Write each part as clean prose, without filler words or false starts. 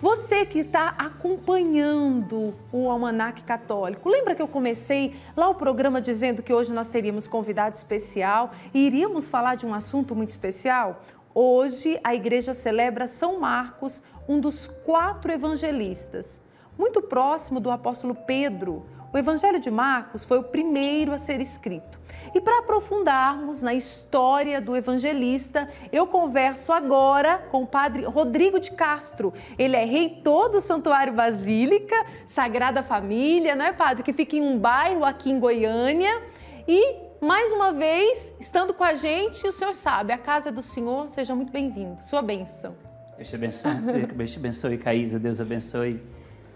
Você que está acompanhando o Almanaque Católico, lembra que eu comecei lá o programa dizendo que hoje nós teríamos convidado especial e iríamos falar de um assunto muito especial? Hoje a igreja celebra São Marcos, um dos 4 evangelistas, muito próximo do apóstolo Pedro. O Evangelho de Marcos foi o primeiro a ser escrito. E para aprofundarmos na história do evangelista, eu converso agora com o padre Rodrigo de Castro. Ele é reitor do Santuário Basílica, Sagrada Família, não é, padre? Que fica em um bairro aqui em Goiânia. E, mais uma vez, estando com a gente, o senhor sabe, a casa do Senhor, seja muito bem-vindo. Sua bênção. Deus te abençoe, Deus te abençoe, Caísa. Deus abençoe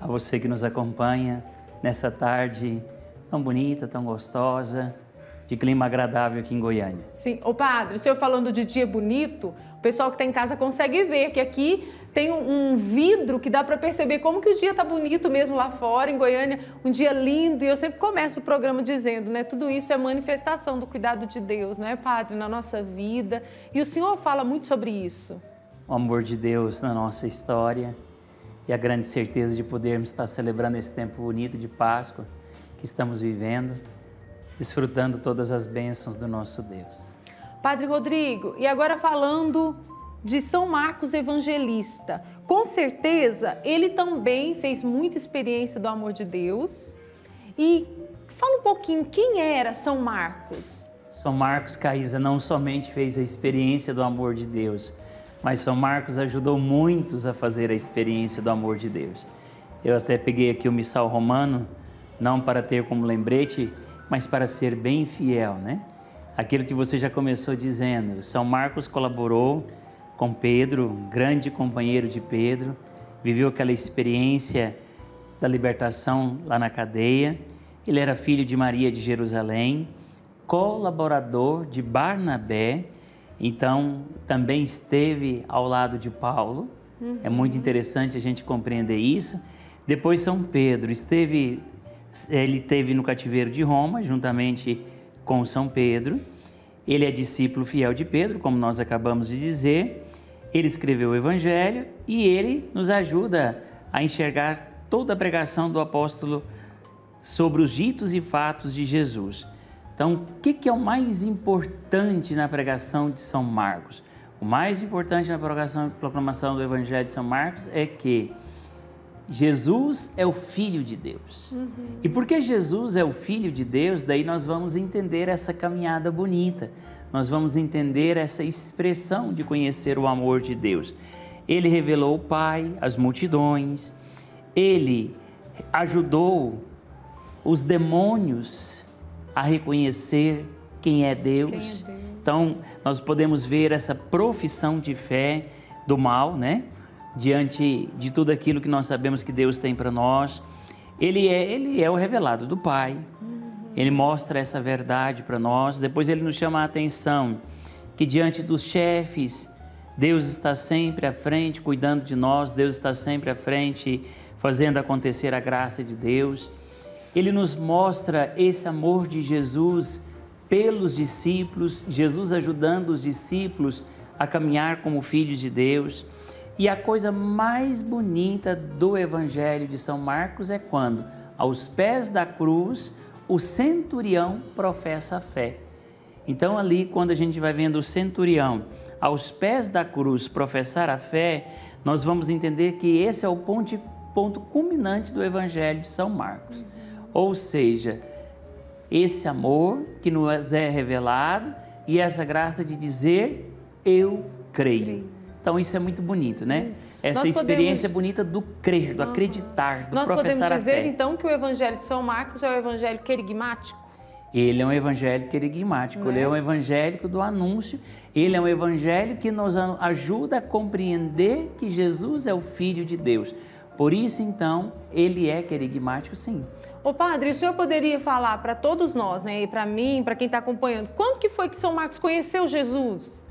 a você que nos acompanha nessa tarde tão bonita, tão gostosa, de clima agradável aqui em Goiânia. Sim. Ô padre, o senhor falando de dia bonito, o pessoal que está em casa consegue ver que aqui tem um vidro que dá para perceber como que o dia está bonito mesmo lá fora, em Goiânia, um dia lindo. E eu sempre começo o programa dizendo, né, tudo isso é manifestação do cuidado de Deus, não é, padre, na nossa vida. E o senhor fala muito sobre isso. O amor de Deus na nossa história e a grande certeza de podermos estar celebrando esse tempo bonito de Páscoa que estamos vivendo, desfrutando todas as bênçãos do nosso Deus. Padre Rodrigo, e agora falando de São Marcos Evangelista, com certeza ele também fez muita experiência do amor de Deus. E fala um pouquinho, quem era São Marcos? São Marcos, Caísa, não somente fez a experiência do amor de Deus, mas São Marcos ajudou muitos a fazer a experiência do amor de Deus. Eu até peguei aqui o Missal Romano, não para ter como lembrete, mas para ser bem fiel, né? Aquilo que você já começou dizendo, São Marcos colaborou com Pedro, grande companheiro de Pedro, viveu aquela experiência da libertação lá na cadeia. Ele era filho de Maria de Jerusalém, colaborador de Barnabé, então também esteve ao lado de Paulo. É muito interessante a gente compreender isso. Depois São Pedro ele esteve no cativeiro de Roma, juntamente com São Pedro. Ele é discípulo fiel de Pedro, como nós acabamos de dizer. Ele escreveu o Evangelho e ele nos ajuda a enxergar toda a pregação do apóstolo sobre os ditos e fatos de Jesus. Então, o que é o mais importante na pregação de São Marcos? O mais importante na proclamação do Evangelho de São Marcos é que Jesus é o Filho de Deus. E porque Jesus é o Filho de Deus, daí nós vamos entender essa caminhada bonita, nós vamos entender essa expressão de conhecer o amor de Deus. Ele revelou o Pai às multidões, ele ajudou os demônios a reconhecer quem é Deus. Então, nós podemos ver essa profissão de fé do mal, né? Diante de tudo aquilo que nós sabemos que Deus tem para nós. Ele é o revelado do Pai. Ele mostra essa verdade para nós. Depois ele nos chama a atenção que diante dos chefes, Deus está sempre à frente, cuidando de nós. Deus está sempre à frente, fazendo acontecer a graça de Deus. Ele nos mostra esse amor de Jesus pelos discípulos, Jesus ajudando os discípulos a caminhar como filhos de Deus. E a coisa mais bonita do Evangelho de São Marcos é quando, aos pés da cruz, o centurião professa a fé. Então ali, quando a gente vai vendo o centurião aos pés da cruz professar a fé, nós vamos entender que esse é o ponto culminante do Evangelho de São Marcos. Ou seja, esse amor que nos é revelado e essa graça de dizer, eu creio. Então isso é muito bonito, né? Essa experiência bonita do crer, do acreditar, do professar a fé. Nós podemos dizer então que o Evangelho de São Marcos é o Evangelho querigmático? Ele é um evangelho querigmático, ele é um evangélico do anúncio, ele é um evangelho que nos ajuda a compreender que Jesus é o Filho de Deus. Por isso, então, ele é querigmático, sim. Ô padre, o senhor poderia falar para todos nós, né, e para mim, para quem está acompanhando, quando que foi que São Marcos conheceu Jesus?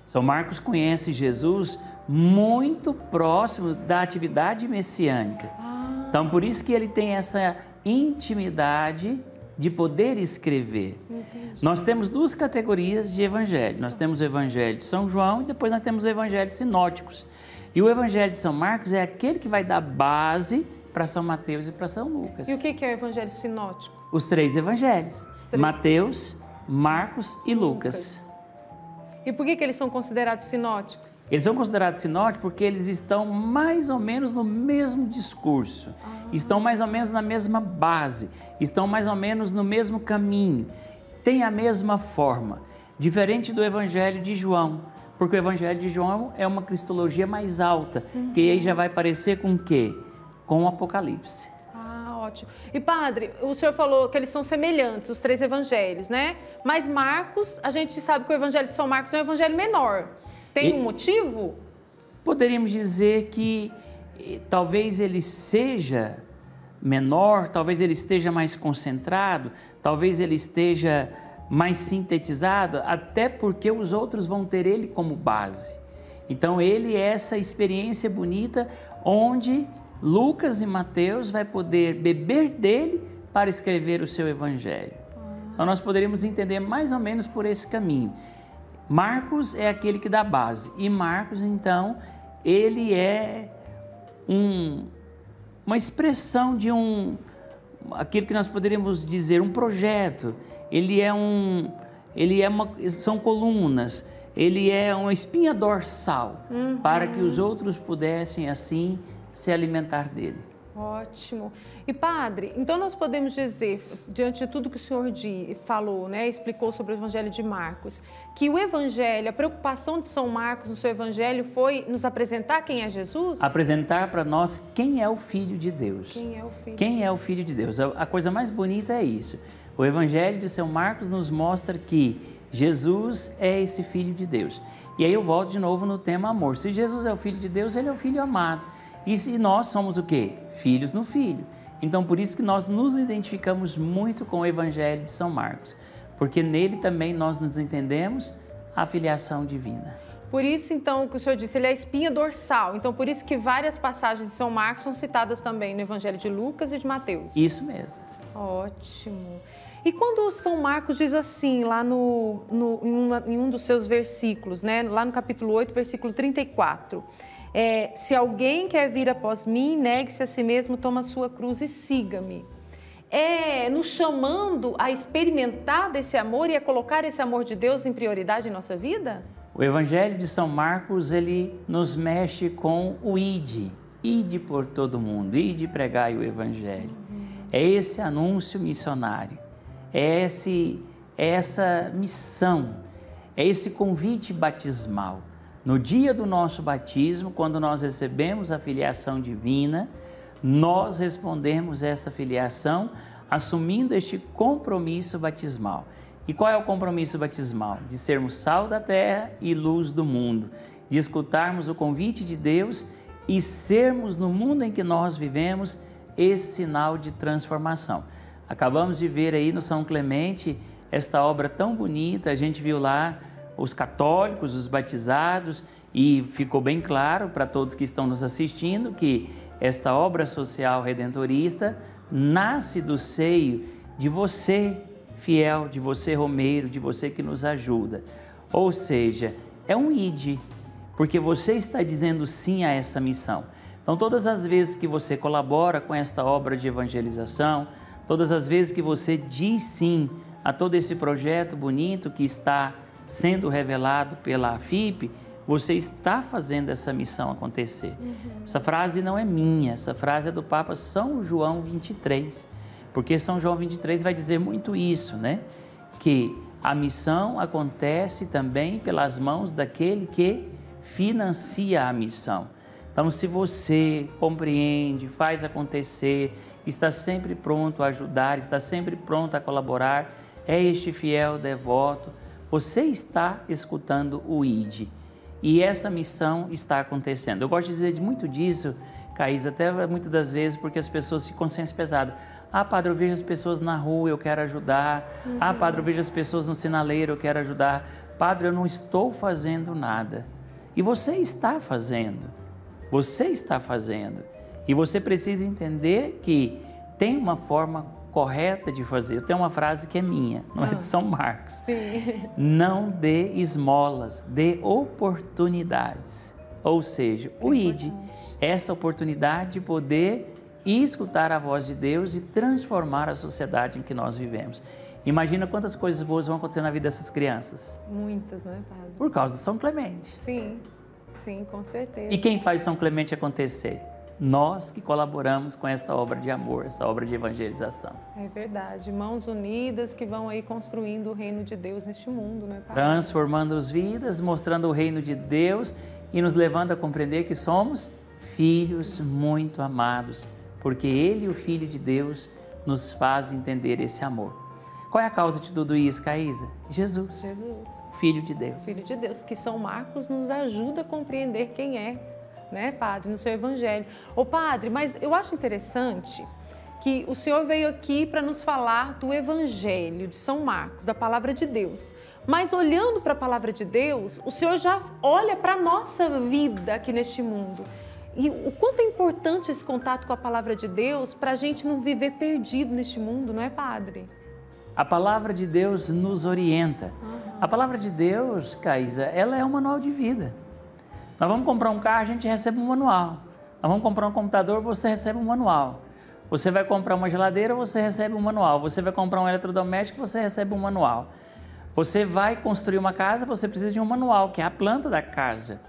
São Marcos conhece Jesus muito próximo da atividade messiânica. Então, por isso que ele tem essa intimidade de poder escrever. Entendi. Nós temos duas categorias de evangelho. Nós temos o evangelho de São João e depois nós temos o evangelho sinóticos. E o Evangelho de São Marcos é aquele que vai dar base para São Mateus e para São Lucas. E o que é o Evangelho sinótico? Os 3 evangelhos, Mateus, Marcos e Lucas. E por que eles são considerados sinóticos? Eles são considerados sinóticos porque eles estão mais ou menos no mesmo discurso, estão mais ou menos na mesma base, estão mais ou menos no mesmo caminho, têm a mesma forma, diferente do Evangelho de João, porque o Evangelho de João é uma cristologia mais alta, que aí já vai parecer com o quê? Com o Apocalipse. Ótimo. E padre, o senhor falou que eles são semelhantes, os 3 evangelhos, né? Mas Marcos, a gente sabe que o Evangelho de São Marcos é um evangelho menor. Tem um motivo? Poderíamos dizer que talvez ele seja menor, talvez ele esteja mais concentrado, talvez ele esteja mais sintetizado, até porque os outros vão ter ele como base. Então ele é essa experiência bonita onde Lucas e Mateus vai poder beber dele para escrever o seu evangelho. Então nós poderíamos entender mais ou menos por esse caminho. Marcos é aquele que dá base e Marcos, então, ele é uma expressão de aquilo que nós poderíamos dizer, um projeto. São colunas, ele é uma espinha dorsal para que os outros pudessem assim se alimentar dele. Ótimo. E padre, então nós podemos dizer, diante de tudo que o senhor falou, né, explicou sobre o Evangelho de Marcos, que o Evangelho, a preocupação de São Marcos no seu Evangelho foi nos apresentar quem é Jesus? Apresentar para nós quem é o Filho de Deus. Quem é o Filho? Quem é o Filho de Deus? A coisa mais bonita é isso. O Evangelho de São Marcos nos mostra que Jesus é esse Filho de Deus. E aí eu volto de novo no tema amor. Se Jesus é o Filho de Deus, ele é o Filho amado. E se nós somos o quê? Filhos no Filho. Então, por isso que nós nos identificamos muito com o Evangelho de São Marcos, porque nele também nós nos entendemos a filiação divina. Por isso, então, o que o senhor disse, ele é a espinha dorsal. Então, por isso que várias passagens de São Marcos são citadas também no Evangelho de Lucas e de Mateus. Isso mesmo. Ótimo. E quando São Marcos diz assim, lá em um dos seus versículos, né? Lá no capítulo 8, versículo 34... se alguém quer vir após mim, negue-se a si mesmo, toma a sua cruz e siga-me. Nos chamando a experimentar desse amor e a colocar esse amor de Deus em prioridade em nossa vida? O Evangelho de São Marcos, ele nos mexe com o ide por todo mundo, ide pregai o Evangelho. É esse anúncio missionário, é essa missão, é esse convite batismal. No dia do nosso batismo, quando nós recebemos a filiação divina, nós respondemos essa filiação assumindo este compromisso batismal. E qual é o compromisso batismal? De sermos sal da terra e luz do mundo, de escutarmos o convite de Deus e sermos no mundo em que nós vivemos esse sinal de transformação. Acabamos de ver aí no São Clemente esta obra tão bonita, a gente viu lá os católicos, os batizados, e ficou bem claro para todos que estão nos assistindo que esta obra social redentorista nasce do seio de você, fiel, de você, romeiro, de você que nos ajuda. Ou seja, é um ide, porque você está dizendo sim a essa missão. Então, todas as vezes que você colabora com esta obra de evangelização, todas as vezes que você diz sim a todo esse projeto bonito que está sendo revelado pela AFIP, você está fazendo essa missão acontecer. Essa frase não é minha, essa frase é do Papa São João 23, porque São João 23 vai dizer muito isso, né? Que a missão acontece também pelas mãos daquele que financia a missão. Então, se você compreende, faz acontecer, está sempre pronto a ajudar, está sempre pronto a colaborar, é este fiel devoto, você está escutando o ID e essa missão está acontecendo. Eu gosto de dizer muito disso, Caís, até muitas das vezes, porque as pessoas ficam com consciência pesada. Ah, padre, eu vejo as pessoas na rua, eu quero ajudar. Ah, padre, eu vejo as pessoas no sinaleiro, eu quero ajudar. Padre, eu não estou fazendo nada. E você está fazendo. Você está fazendo. E você precisa entender que tem uma forma correta de fazer. Eu tenho uma frase que é minha, não é de São Marcos. Sim. Não dê esmolas, dê oportunidades. Ou seja, o ID, essa oportunidade de poder escutar a voz de Deus e transformar a sociedade em que nós vivemos. Imagina quantas coisas boas vão acontecer na vida dessas crianças. Muitas, não é, padre? Por causa do São Clemente. Sim, sim, com certeza. E quem faz São Clemente acontecer? Nós que colaboramos com esta obra de amor, essa obra de evangelização. É verdade, mãos unidas que vão aí construindo o reino de Deus neste mundo, né, padre? Transformando as vidas, mostrando o reino de Deus e nos levando a compreender que somos filhos muito amados, porque Ele, o Filho de Deus, nos faz entender esse amor. Qual é a causa de tudo isso, Caísa? Jesus. Jesus. Filho de Deus. Filho de Deus, que São Marcos nos ajuda a compreender quem é, né, padre, no seu evangelho. Ô, padre, mas eu acho interessante que o senhor veio aqui para nos falar do evangelho de São Marcos, da palavra de Deus. Mas olhando para a palavra de Deus, o senhor já olha para a nossa vida aqui neste mundo. E o quanto é importante esse contato com a palavra de Deus para a gente não viver perdido neste mundo, não é, padre? A palavra de Deus nos orienta. A palavra de Deus, Caísa, ela é um manual de vida. Nós vamos comprar um carro, a gente recebe um manual. Nós vamos comprar um computador, você recebe um manual. Você vai comprar uma geladeira, você recebe um manual. Você vai comprar um eletrodoméstico, você recebe um manual. Você vai construir uma casa, você precisa de um manual, que é a planta da casa.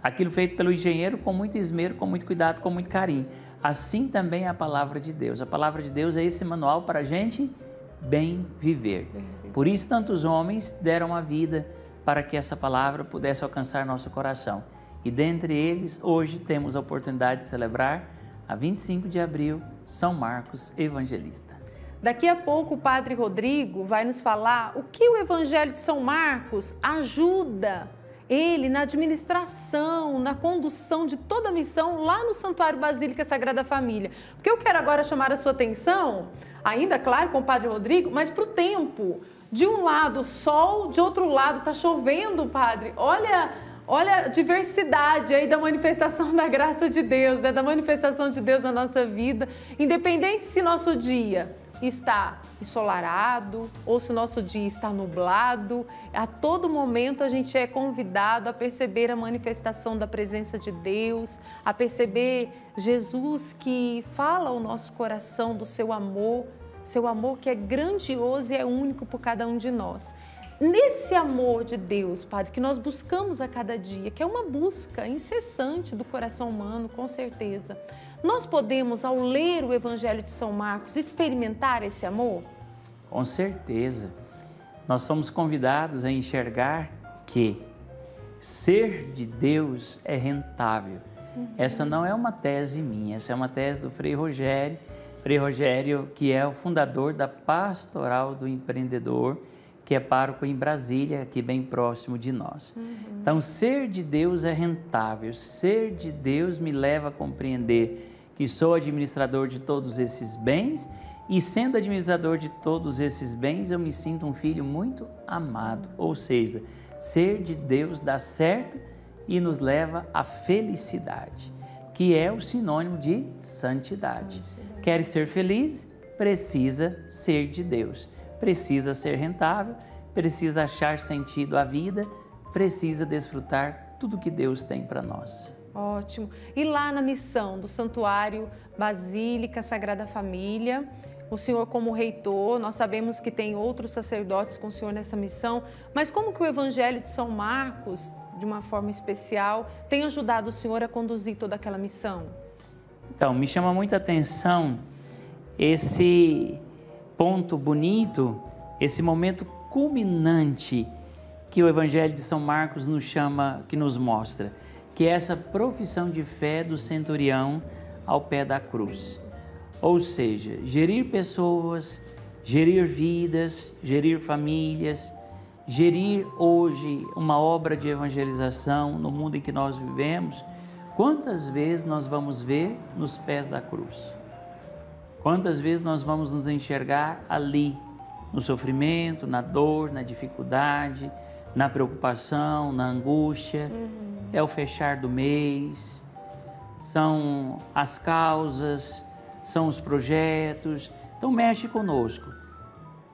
Aquilo feito pelo engenheiro com muito esmero, com muito cuidado, com muito carinho. Assim também é a palavra de Deus. A palavra de Deus é esse manual para a gente bem viver. Por isso tantos homens deram a vida para que essa palavra pudesse alcançar nosso coração. E dentre eles, hoje temos a oportunidade de celebrar, a 25 de abril, São Marcos Evangelista. Daqui a pouco o padre Rodrigo vai nos falar o que o evangelho de São Marcos ajuda ele na administração, na condução de toda a missão lá no Santuário Basílica Sagrada Família. Porque eu quero agora chamar a sua atenção, ainda claro com o padre Rodrigo, mas para o tempo. De um lado sol, de outro lado está chovendo, padre. Olha a diversidade aí da manifestação da graça de Deus, né? Da manifestação de Deus na nossa vida. Independente se nosso dia está ensolarado ou se o nosso dia está nublado, a todo momento a gente é convidado a perceber a manifestação da presença de Deus, a perceber Jesus que fala ao nosso coração do seu amor que é grandioso e é único por cada um de nós. Nesse amor de Deus, Padre, que nós buscamos a cada dia, que é uma busca incessante do coração humano, com certeza, nós podemos, ao ler o Evangelho de São Marcos, experimentar esse amor? Com certeza. Nós somos convidados a enxergar que ser de Deus é rentável. Essa não é uma tese minha, essa é uma tese do Frei Rogério, que é o fundador da Pastoral do Empreendedor, que é pároco em Brasília, aqui bem próximo de nós. Então, ser de Deus é rentável, ser de Deus me leva a compreender que sou administrador de todos esses bens e, sendo administrador de todos esses bens, eu me sinto um filho muito amado. Ou seja, ser de Deus dá certo e nos leva à felicidade, que é o sinônimo de santidade. Quer ser feliz? Precisa ser de Deus. Precisa ser rentável, precisa achar sentido à vida, precisa desfrutar tudo que Deus tem para nós. Ótimo. E lá na missão do Santuário Basílica Sagrada Família, o senhor como reitor, nós sabemos que tem outros sacerdotes com o senhor nessa missão, mas como que o Evangelho de São Marcos, de uma forma especial, tem ajudado o senhor a conduzir toda aquela missão? Então, me chama muita atenção esse ponto bonito, esse momento culminante que o Evangelho de São Marcos nos chama, que nos mostra, que é essa profissão de fé do centurião ao pé da cruz. Ou seja, gerir pessoas, gerir vidas, gerir famílias, gerir hoje uma obra de evangelização no mundo em que nós vivemos. Quantas vezes nós vamos ver nos pés da cruz? Quantas vezes nós vamos nos enxergar ali, no sofrimento, na dor, na dificuldade, na preocupação, na angústia, é o fechar do mês, são as causas, são os projetos, então mexe conosco,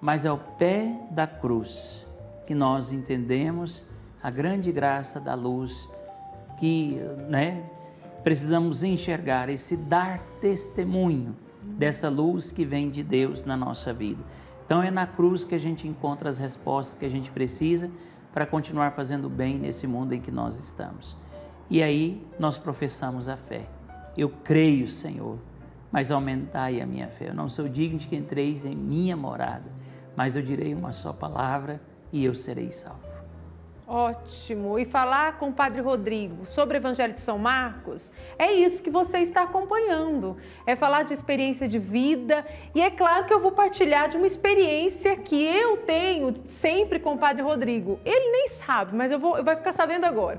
mas é ao pé da cruz que nós entendemos a grande graça da luz que, né, precisamos enxergar esse dar testemunho dessa luz que vem de Deus na nossa vida. Então é na cruz que a gente encontra as respostas que a gente precisa para continuar fazendo bem nesse mundo em que nós estamos. E aí nós professamos a fé. Eu creio, Senhor, mas aumentai a minha fé. Eu não sou digno de que entreis em minha morada, mas eu direi uma só palavra e eu serei salvo. Ótimo! E falar com o Padre Rodrigo sobre o Evangelho de São Marcos, é isso que você está acompanhando. É falar de experiência de vida e é claro que eu vou partilhar de uma experiência que eu tenho sempre com o Padre Rodrigo. Ele nem sabe, mas vai ficar sabendo agora.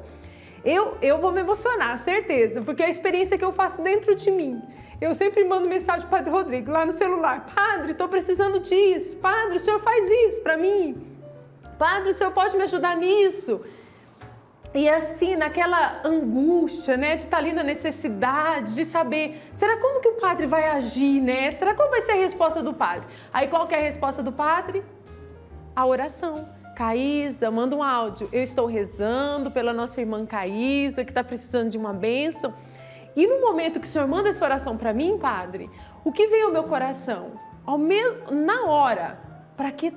Eu vou me emocionar, certeza, porque é a experiência que eu faço dentro de mim. Eu sempre mando mensagem para o Padre Rodrigo lá no celular. Padre, estou precisando disso. Padre, o senhor faz isso para mim. Padre, o senhor pode me ajudar nisso? E assim, naquela angústia, né, de estar ali na necessidade, de saber, será como que o padre vai agir, né? Será qual vai ser a resposta do padre? Aí qual que é a resposta do padre? A oração. Caísa, manda um áudio. Eu estou rezando pela nossa irmã Caísa, que está precisando de uma bênção. E no momento que o senhor manda essa oração para mim, padre, o que vem ao meu coração? Na hora, para que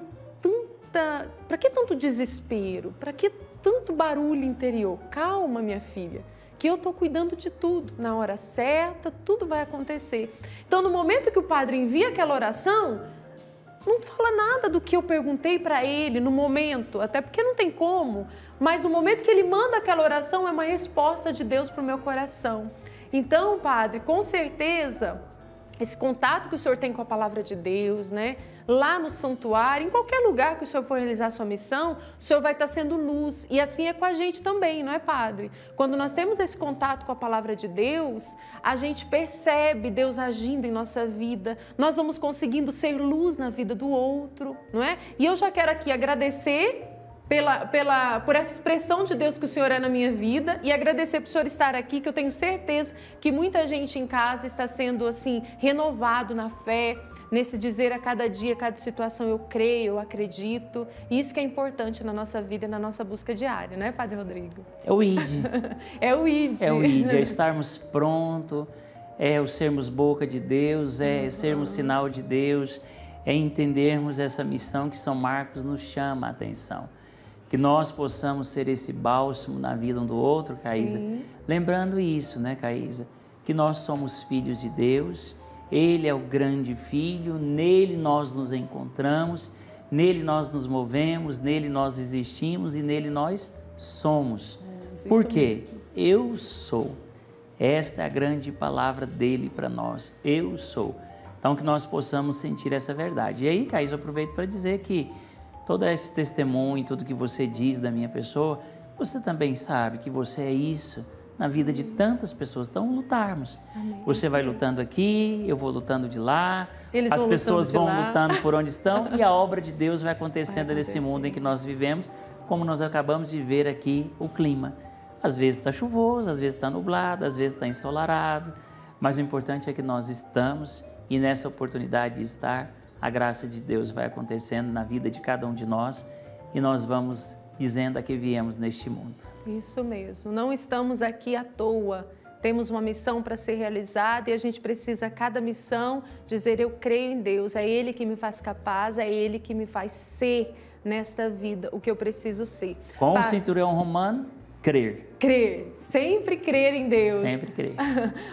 tanto desespero? Para que tanto barulho interior? Calma, minha filha, que eu estou cuidando de tudo. Na hora certa, tudo vai acontecer. Então, no momento que o padre envia aquela oração, não fala nada do que eu perguntei para ele no momento, até porque não tem como, mas no momento que ele manda aquela oração, é uma resposta de Deus para o meu coração. Então, padre, com certeza, esse contato que o senhor tem com a palavra de Deus, né? Lá no santuário, em qualquer lugar que o senhor for realizar a sua missão, o senhor vai estar sendo luz. E assim é com a gente também, não é, padre? Quando nós temos esse contato com a palavra de Deus, a gente percebe Deus agindo em nossa vida. Nós vamos conseguindo ser luz na vida do outro, não é? E eu já quero aqui agradecer por essa expressão de Deus que o Senhor é na minha vida e agradecer por o Senhor estar aqui, que eu tenho certeza que muita gente em casa está sendo assim renovado na fé, nesse dizer a cada dia, a cada situação, eu creio, eu acredito. Isso que é importante na nossa vida e na nossa busca diária, não é, Padre Rodrigo? É o ID. É o ID. É o ID, é estarmos prontos, é o sermos boca de Deus, é sermos sinal de Deus, é entendermos essa missão que São Marcos nos chama a atenção. Que nós possamos ser esse bálsamo na vida um do outro, Caísa. Sim. Lembrando isso, né, Caísa? Que nós somos filhos de Deus, Ele é o grande Filho, nele nós nos encontramos, nele nós nos movemos, nele nós existimos e nele nós somos. Por quê? Eu sou. Esta é a grande palavra dele para nós. Eu sou. Então, que nós possamos sentir essa verdade. E aí, Caísa, eu aproveito para dizer que todo esse testemunho, tudo que você diz da minha pessoa, você também sabe que você é isso na vida de tantas pessoas. Então, lutarmos. Amém. Você vai lutando aqui, eu vou lutando de lá, as pessoas vão lutando por onde estão e a obra de Deus vai acontecendo nesse mundo em que nós vivemos, como nós acabamos de ver aqui o clima. Às vezes está chuvoso, às vezes está nublado, às vezes está ensolarado, mas o importante é que nós estamos e nessa oportunidade de estar, a graça de Deus vai acontecendo na vida de cada um de nós e nós vamos dizendo a que viemos neste mundo. Isso mesmo, não estamos aqui à toa, temos uma missão para ser realizada e a gente precisa a cada missão dizer eu creio em Deus, é Ele que me faz capaz, é Ele que me faz ser nesta vida o que eu preciso ser. Com o cinturão romano, crer. Crer, sempre crer em Deus. Sempre crer.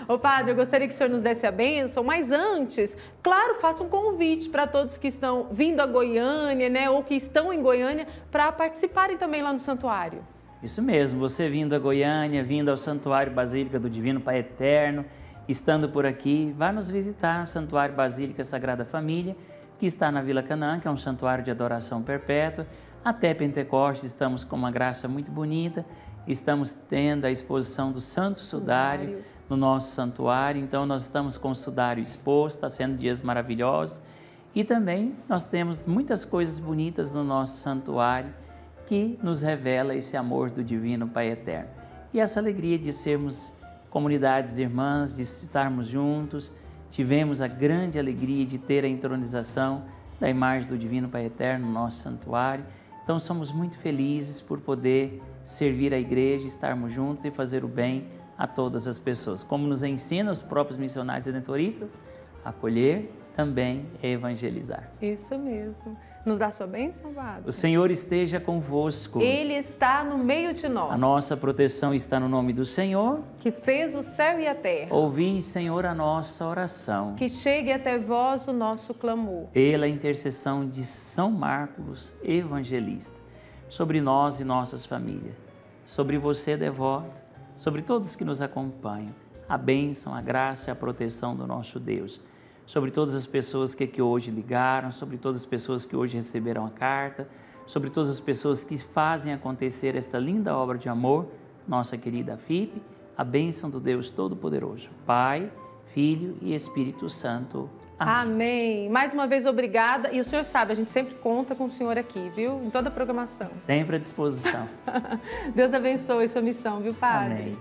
Ô padre, eu gostaria que o senhor nos desse a bênção, mas antes, claro, faça um convite para todos que estão vindo a Goiânia, né, ou que estão em Goiânia, para participarem também lá no santuário. Isso mesmo, você vindo a Goiânia, vindo ao Santuário Basílica do Divino Pai Eterno, estando por aqui, vá nos visitar no Santuário Basílica Sagrada Família, que está na Vila Canaã, que é um santuário de adoração perpétua. Até Pentecostes estamos com uma graça muito bonita. Estamos tendo a exposição do Santo Sudário no nosso santuário, então nós estamos com o sudário exposto, está sendo dias maravilhosos e também nós temos muitas coisas bonitas no nosso santuário que nos revela esse amor do Divino Pai Eterno e essa alegria de sermos comunidades irmãs, de estarmos juntos. Tivemos a grande alegria de ter a entronização da imagem do Divino Pai Eterno no nosso santuário. Então somos muito felizes por poder servir a igreja, estarmos juntos e fazer o bem a todas as pessoas. Como nos ensinam os próprios missionários redentoristas, acolher também é evangelizar. Isso mesmo. Nos dá sua bênção, Padre? O Senhor esteja convosco. Ele está no meio de nós. A nossa proteção está no nome do Senhor, que fez o céu e a terra. Ouvi, Senhor, a nossa oração. Que chegue até vós o nosso clamor. Pela intercessão de São Marcos, evangelista, sobre nós e nossas famílias, sobre você, devoto, sobre todos que nos acompanham, a bênção, a graça e a proteção do nosso Deus, sobre todas as pessoas que hoje ligaram, sobre todas as pessoas que hoje receberam a carta, sobre todas as pessoas que fazem acontecer esta linda obra de amor, nossa querida FIP, a bênção do Deus Todo-Poderoso, Pai, Filho e Espírito Santo. Amém. Amém. Mais uma vez, obrigada. E o senhor sabe, a gente sempre conta com o senhor aqui, viu? Em toda a programação. Sempre à disposição. Deus abençoe sua missão, viu, Padre? Amém.